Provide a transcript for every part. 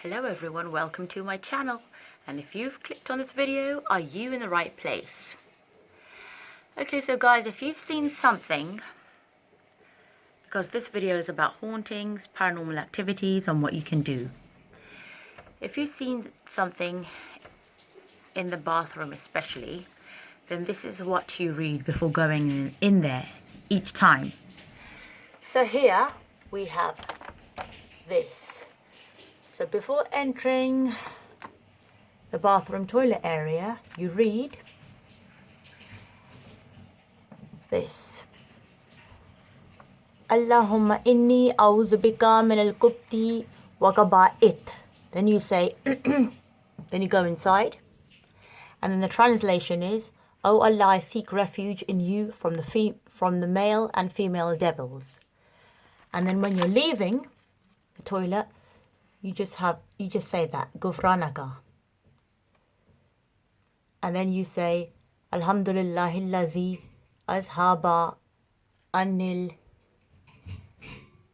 Hello everyone, welcome to my channel, and if you've clicked on this video, are you in the right place? Okay, so guys, if you've seen something, because this video is about hauntings, paranormal activities and what you can do. If you've seen something in the bathroom especially, then this is what you read before going in there each time. So here we have this. So before entering the bathroom toilet area, you read this. Allahumma inni a'udhu bika min al-kubti wa qaba'it. Then you say, then you go inside. And then the translation is, "O Allah, I seek refuge in you from the male and female devils." And then when you're leaving the toilet, you just say that, Gufranaka. And then you say, Alhamdulillahillazi azhaba anil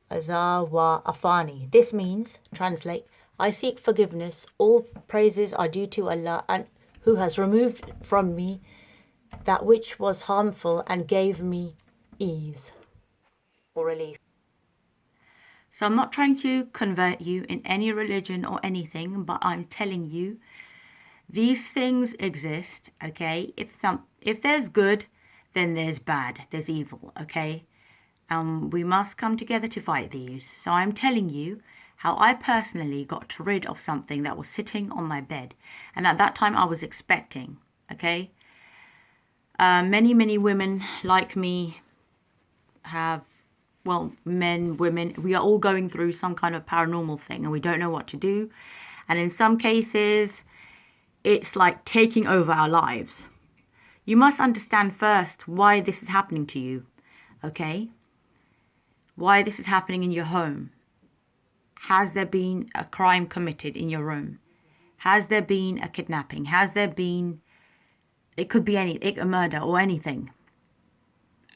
azawa afani. This means, translate, I seek forgiveness. All praises are due to Allah, and who has removed from me that which was harmful and gave me ease or relief. So I'm not trying to convert you in any religion or anything, but I'm telling you, these things exist, okay? If there's good, then there's bad, there's evil, okay? We must come together to fight these. So I'm telling you how I personally got rid of something that was sitting on my bed. And at that time I was expecting, okay? Many women like me have, well, men, women, we are all going through some kind of paranormal thing and we don't know what to do. And in some cases, it's like taking over our lives. You must understand first why this is happening to you, okay? Why this is happening in your home. Has there been a crime committed in your room? Has there been a kidnapping? Has there been, it could be a murder or anything.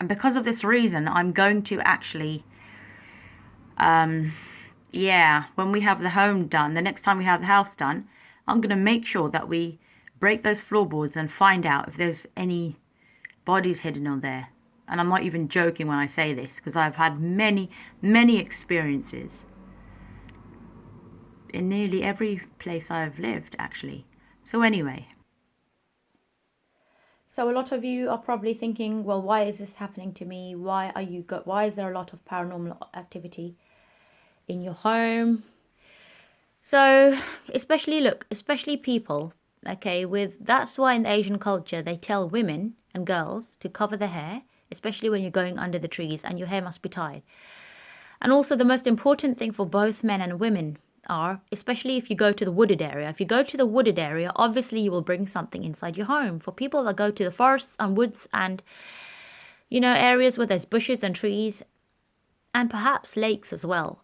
And because of this reason, I'm going to actually, when we have the home done, the next time we have the house done, I'm going to make sure that we break those floorboards and find out if there's any bodies hidden on there. And I'm not even joking when I say this, because I've had many experiences in nearly every place I've lived, actually. So anyway. So a lot of you are probably thinking, well, why is this happening to me? Why is there a lot of paranormal activity in your home? So especially people, okay, that's why in the Asian culture they tell women and girls to cover their hair, especially when you're going under the trees, and your hair must be tied. And also the most important thing for both men and women are, especially if you go to the wooded area. If you go to the wooded area, obviously you will bring something inside your home. For people that go to the forests and woods and, areas where there's bushes and trees and perhaps lakes as well.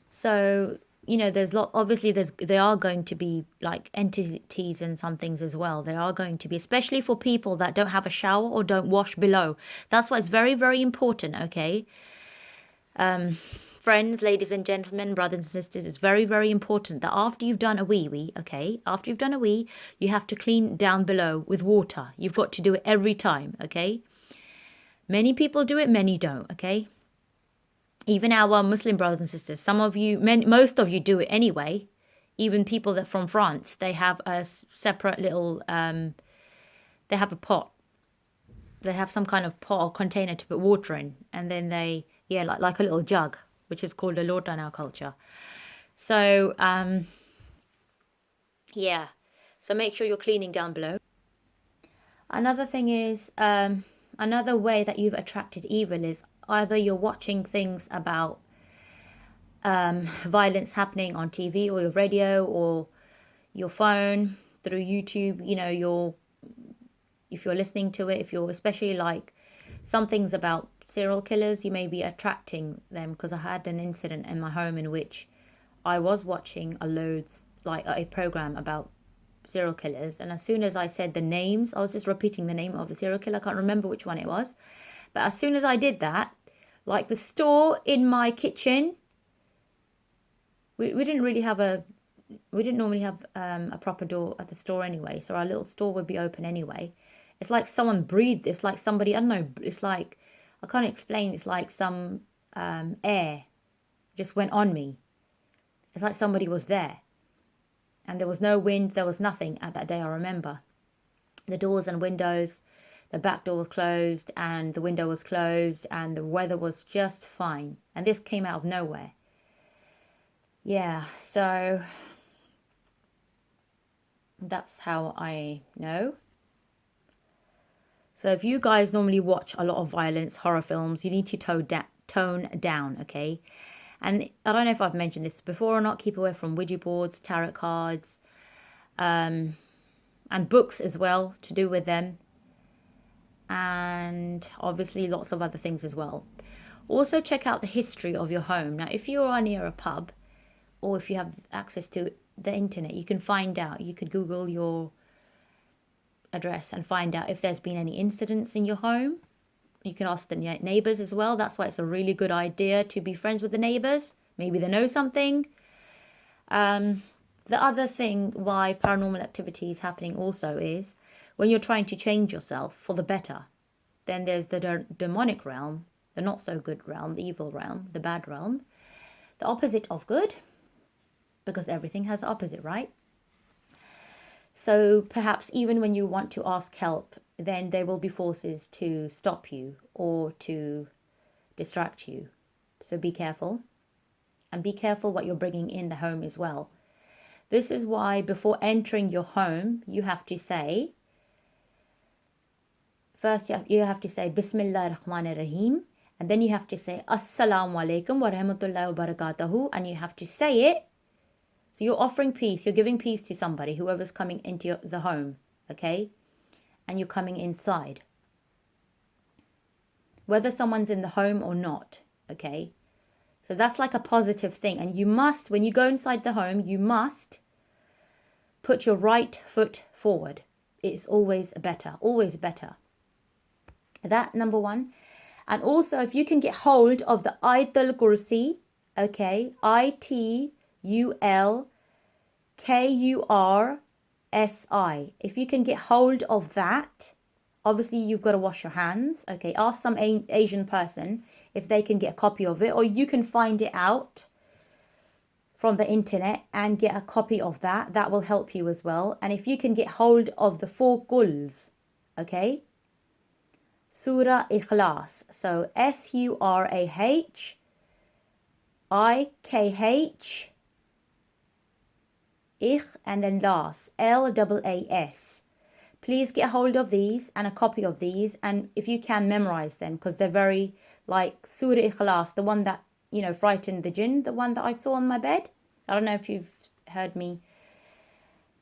So, there are going to be like entities and some things as well. There are going to be, especially for people that don't have a shower or don't wash below. That's why it's very important, okay? Friends, ladies and gentlemen, brothers and sisters, it's very important that after you've done a wee, okay? After you've done a wee, you have to clean down below with water. You've got to do it every time, okay? Many people do it, many don't, okay? Even our Muslim brothers and sisters, most of you do it anyway. Even people that from France, they have a separate little, they have a pot. They have some kind of pot or container to put water in. And then like a little jug, which is called a lota in our culture. So, So make sure you're cleaning down below. Another thing is, another way that you've attracted evil is either you're watching things about violence happening on TV or your radio or your phone through YouTube. If you're listening to it, if you're especially like some things about serial killers, you may be attracting them, because I had an incident in my home in which I was watching a program about serial killers, and as soon as I said the names, I was just repeating the name of the serial killer. I can't remember which one it was. But as soon as I did that, Like the store in my kitchen, we didn't really have we didn't normally have a proper door at the store anyway, so our little store would be open anyway. It's like someone breathed. It's like somebody, I don't know, it's like, I can't explain. It's like some air just went on me. It's like somebody was there. And there was no wind, there was nothing at that day, I remember. The doors and windows, the back door was closed and the window was closed and the weather was just fine. And this came out of nowhere. Yeah, so that's how I know. So if you guys normally watch a lot of violence, horror films, you need to tone down, okay? And I don't know if I've mentioned this before or not. Keep away from Ouija boards, tarot cards, and books as well to do with them. And obviously lots of other things as well. Also check out the history of your home. Now, if you are near a pub or if you have access to the internet, you can find out. You could Google your address and find out if there's been any incidents in your home. You can ask the neighbors as well. That's why it's a really good idea to be friends with the neighbors. Maybe they know something. The other thing why paranormal activity is happening also is when you're trying to change yourself for the better. Then there's the demonic realm, the not so good realm, the evil realm, the bad realm, the opposite of good, because everything has opposite, right? So perhaps even when you want to ask help, then there will be forces to stop you or to distract you. So be careful. And be careful what you're bringing in the home as well. This is why before entering your home, you have to say, first you have to say Bismillah ar-Rahman ar-Rahim, and then you have to say Assalamu alaikum wa rahmatullahi wa barakatuhu, and you have to say it. So you're offering peace, you're giving peace to somebody, whoever's coming into the home, okay? And you're coming inside. Whether someone's in the home or not, okay? So that's like a positive thing. And you must, when you go inside the home, you must put your right foot forward. It's always better, always better. That number one. And also if you can get hold of the Ayatul Kursi, okay, ITULKURSI. If you can get hold of that, obviously you've got to wash your hands, okay? Ask some Asian person if they can get a copy of it, or you can find it out from the internet and get a copy of that. That will help you as well. And if you can get hold of the 4 Quls, okay? Surah Ikhlas. So SURAHIKH, and then last, LAAS. Please get hold of these and a copy of these, and if you can, memorize them, because they're very, like Surah Ikhlas, the one that, you know, frightened the jinn, the one that I saw on my bed. I don't know if you've heard me,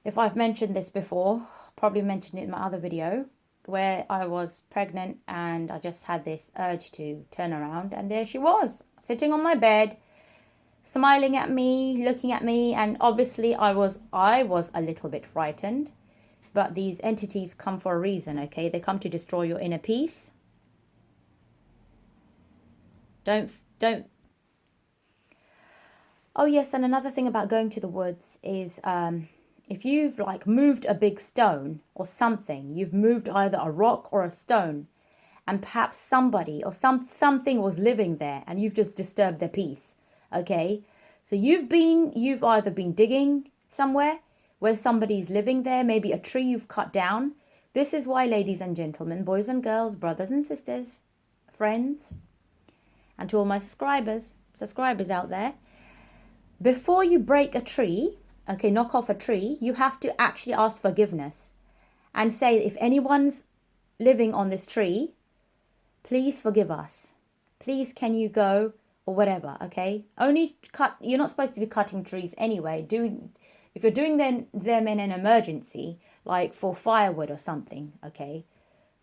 if I've mentioned this before, probably mentioned it in my other video, where I was pregnant and I just had this urge to turn around, and there she was, sitting on my bed, smiling at me, looking at me, and obviously I was a little bit frightened. But these entities come for a reason, okay? They come to destroy your inner peace. Don't. Oh yes, and another thing about going to the woods is if you've like moved a big stone or something, you've moved either a rock or a stone, and perhaps somebody or something was living there and you've just disturbed their peace, okay? So you've either been digging somewhere where somebody's living there, maybe a tree you've cut down. This is why, ladies and gentlemen, boys and girls, brothers and sisters, friends, and to all my subscribers out there, before you break a tree, okay, knock off a tree, you have to actually ask forgiveness and say, if anyone's living on this tree, please forgive us. Please, can you go, or whatever, okay? Only you're not supposed to be cutting trees anyway. If you're doing them in an emergency, like for firewood or something, okay,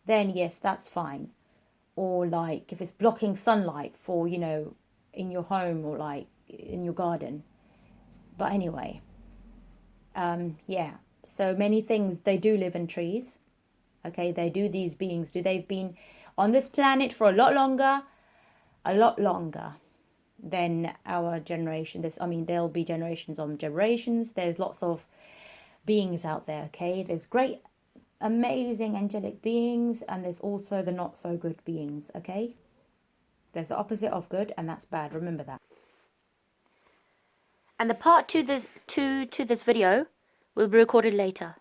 then yes, that's fine. Or like if it's blocking sunlight for, you know, in your home or like in your garden. But anyway, yeah, so many things, they do live in trees, okay, they've been on this planet for a lot longer a lot longer than our generation. There'll be generations on generations. There's lots of beings out there, okay? There's great, amazing angelic beings, and there's also the not so good beings, okay? There's the opposite of good, and that's bad. Remember that. And the part to this video will be recorded later.